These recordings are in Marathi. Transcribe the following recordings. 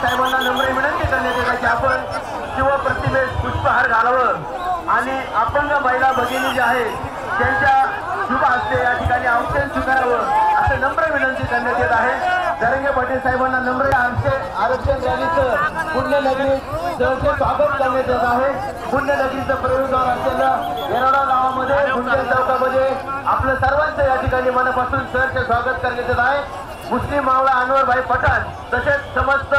साहेबांना नम्र विनंती करण्यात येते की आपण शिवप्रतिमेस पुष्पहार घालावं आणि अपंग महिला भगिनी जे आहेत त्यांच्या शुभ हस्ते या ठिकाणी औक्षण स्वीकारावं असं नम्र विनंती करण्यात येत आहे। जरंगे पाटील साहेबांना नम्र आरक्षण रॅलीचं पुण्यनगरीत सहर्ष स्वागत करण्यात येत आहे। पुण्यनगरीचं प्रवेशद्वार असलेल्या येरवडा गावामध्ये गुंजन चौकामध्ये आपलं सर्वांचं या ठिकाणी मनापासून सहर्ष स्वागत करण्यात येत आहे। मुस्लिम मावळा अनवरभाई पठाण तसेच समस्त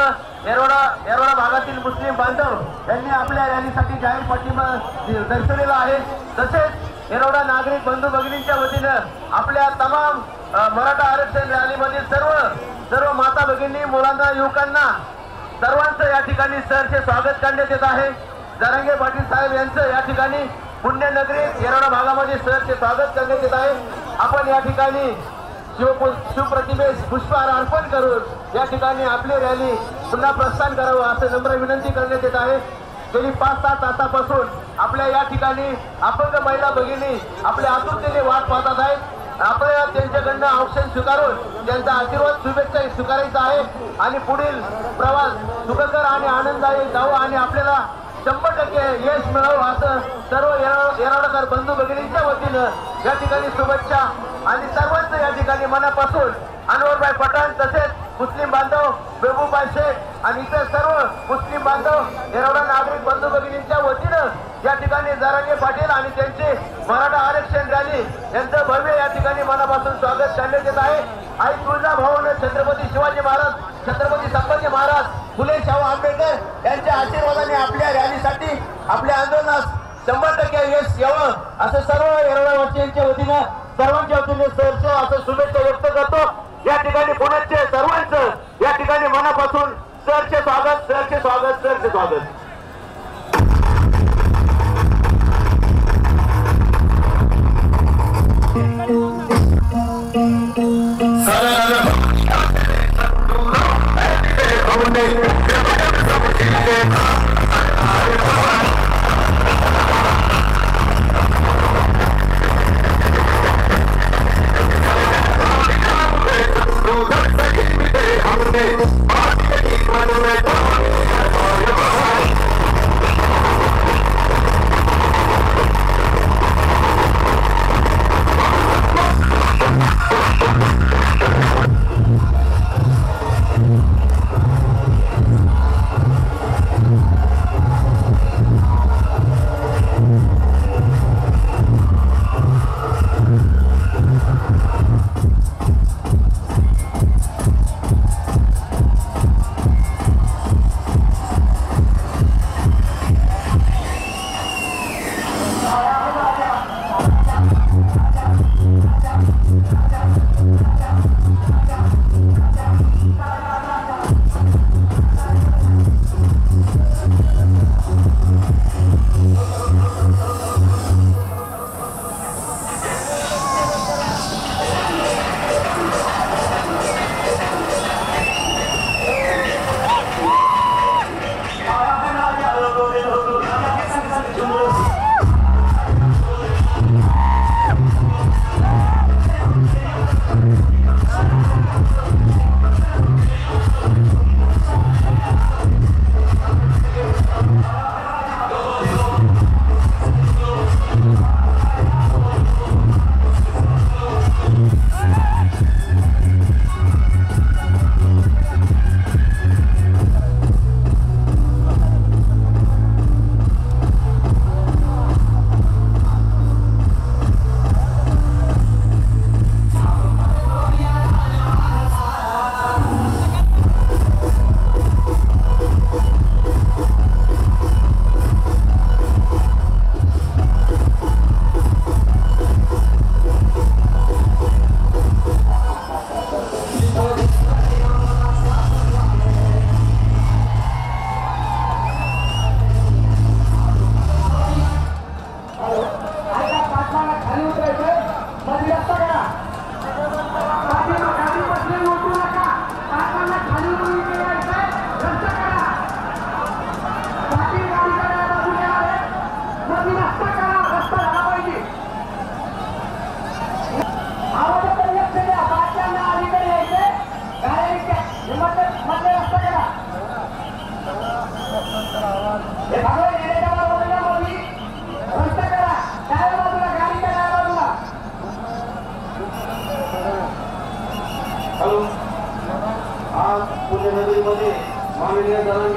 येरवडा भागातील मुस्लिम बांधव यांनी आपल्या रॅलीसाठी जाहीर पाठिंबा दर्शवलेला आहे। तसेच येरवडा नागरिक बंधू भगिनींच्या वतीनं आपल्या तमाम मराठा आरक्षण रॅलीमधील सर्व माता भगिनी मुलांना युवकांना सर्वांचं या ठिकाणी सहर्ष स्वागत करण्यात येत आहे। जरांगे पाटील साहेब यांचं या ठिकाणी पुण्यनगरीत येरवडा भागामध्ये सहर्ष स्वागत करण्यात येत आहे। आपण या ठिकाणी शिवप्रतिमेस पुष्पहार अर्पण करून या ठिकाणी आपली रॅली पुन्हा प्रस्थान करावं असं नम्र विनंती करण्यात येत आहे। गेली 5-6 तासापासून आपल्या या ठिकाणी अपंग महिला भगिनी आपल्या आतुरतेने वाट पाहत आहेत। आपल्याला त्यांच्याकडनं औक्षण स्वीकारून त्यांचा आशीर्वाद शुभेच्छा स्वीकारायचा आहे आणि पुढील प्रवास सुखकर आणि आनंददायी जावं आणि आपल्याला 100% यश मिळावं असं सर्व येरवडाकर बंधू भगिनींच्या वतीनं या ठिकाणी शुभेच्छा आणि सर्वांचं या ठिकाणी मनापासून अनवरभाई पठाण तसेच मुस्लिम बांधव बेबूबाई शेख आणि इतर सर्व मुस्लिम बांधव येरवडा नागरिक बंधू भगिनींच्या वतीनं या ठिकाणी जरांगे पाटील आणि त्यांचे मराठा आरक्षण रॅली यांचं भव्य या ठिकाणी मनापासून स्वागत करण्यात येत आहे। आई तुळजाभवानी छत्रपती शिवाजी महाराज छत्रपती संभाजी महाराज फुले शाहू आंबेडकर यांच्या आशीर्वादाने आपल्या रॅलीसाठी आपल्या आंदोलनास 100% यश यावं असं सर्व येरवडावासियांच्या वतीनं सर्वांच्या वतीने सहर्ष असं शुभेच्छा व्यक्त करतो। या ठिकाणी पुण्याचे सर्वांचं या ठिकाणी मनापासून सहर्ष स्वागत सहर्ष स्वागत सहर्ष स्वागत।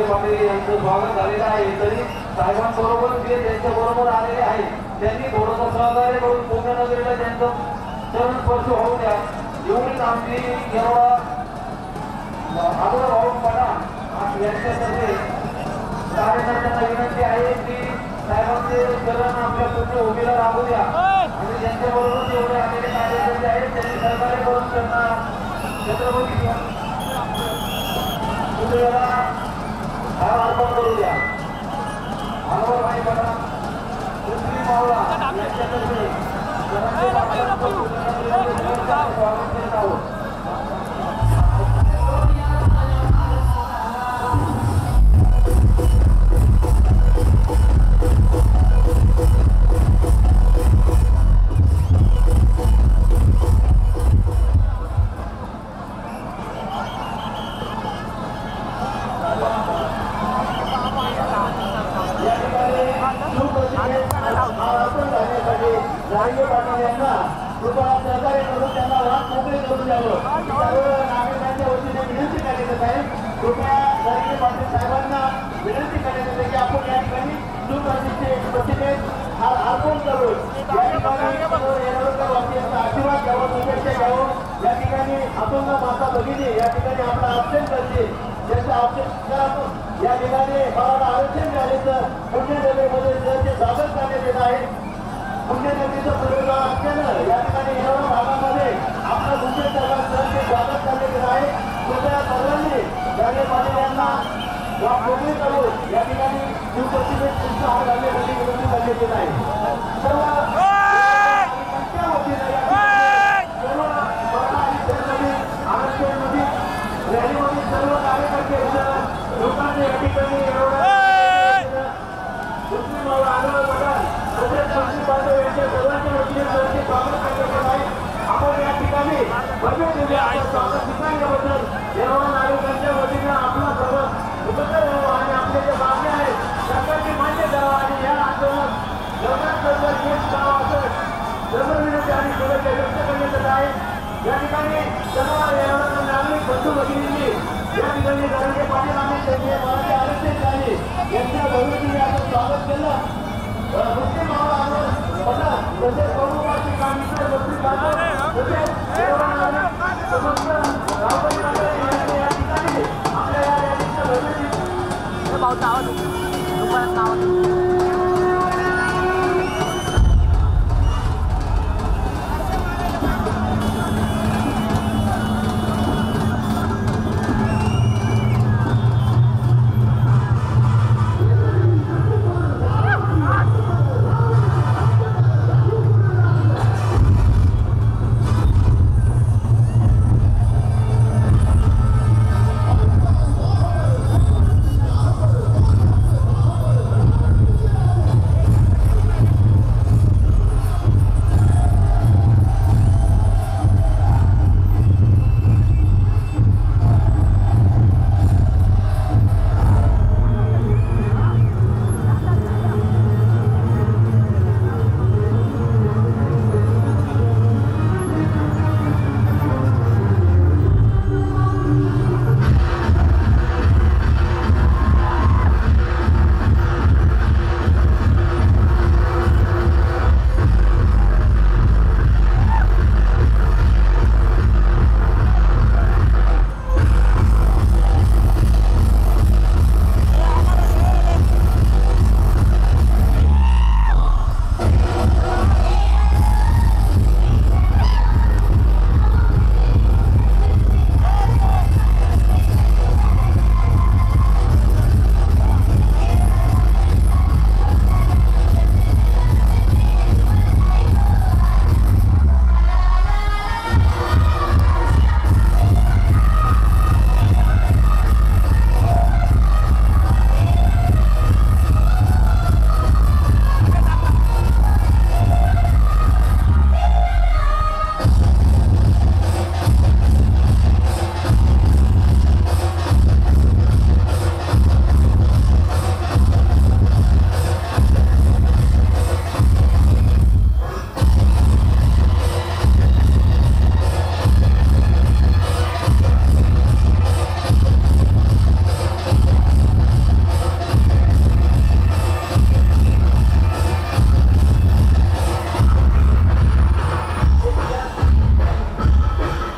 जरांगे पाटील यांचं स्वागत झालेलं आहे. तरी साहेबांबरोबर जे त्यांच्याबरोबर आलेले आहेत त्यांनी थोडंसं सहकार्य करून पूर्णनगरीला त्यांचं चरण स्पर्श होऊ द्या. एवढीच आमची एवढा आदर भाऊ पठाण यांच्यातर्फे कार्यकर्त्यांना विनंती आहे की साहेबांचे चरण आपल्या पूर्ण उभीला लागू द्या आणि त्यांच्याबरोबर जेवढे आलेले कार्यकर्ते आहेत त्यांनी सहकार्य करून त्यांना छत्रपती पुतळ्याला हार अर्पण करू द्या. भाई पठाण मुस्लिम मावळा यांच्यातर्फे स्वागत करत आहोत. जरांगे पाटील यांना कृपया सहकार्य करून त्यांना वाद मोकळे करून द्यावं नागरिकांच्या वतीने विनंती करण्यात आहे. कृपया जरांगे पाटील साहेबांना विनंती करण्यात येते की आपण या ठिकाणी सुप्रतिष्ठित अर्पण करून या ठिकाणी येणाऱ्यांचा आशीर्वाद घ्यावा, शुभेच्छा घ्यावं. या ठिकाणी अपंग माता भगिनी या ठिकाणी आपला ऑप्शन करते त्यांचं ऑप्शन या ठिकाणी मला आरक्षण मिळाल्याचं पुण्यनगरीमध्ये त्यांचे स्वागत करण्यात येत आहे. पुण्यनगरीचं पूर्वगाव असल्यानं या ठिकाणी एवढ्या भागामध्ये आपलं मुंबई सरकारचे स्वागत करण्यात येत आहे. कृपया सर्वांनी जरांगे पाटील यांना मोकळी करून या ठिकाणी शिवप्रतिमेत पुष्प हार घालण्यासाठी विनंती करण्यात येत आहे. सर्व आरक्षणमध्ये रॅलीमध्ये सर्व कार्यकर्ते लोकांनी या ठिकाणी मुस्लिम आंदोलन पठाण मुस्लिम बांधव यांच्या सर्वांच्या वतीने स्वागत करण्यात येत आहे. आपण या ठिकाणी भव्य दिव्य स्वागत स्वीकारल्याबद्दल सर्व नागरिकांच्या वतीने आपला सर्व उपकार व्हावा आणि आपले जे मागण्या आहेत सरकारची मान्य करावा आणि या आंदोलन लवकरात लवकर यश करावं असं सर्व विनंती आणि शुभेच्छा व्यक्त करण्यात येत आहे. या ठिकाणी सर्व नागरिक बंधू भगिनींनी या ठिकाणी जरांगे पाटील आणि त्यांचे मराठी आरक्षण झाले यांच्या भविष्याने आपण स्वागत केलं. मुस्लिम मावळा पठाण तसेच बहुमुखी कामगिरी मुस्लिम बांधव तसेच सर्व नागरिक समस्त गावकरी मंडळी या ठिकाणी आपल्या या रॅलीच्या भविष्याने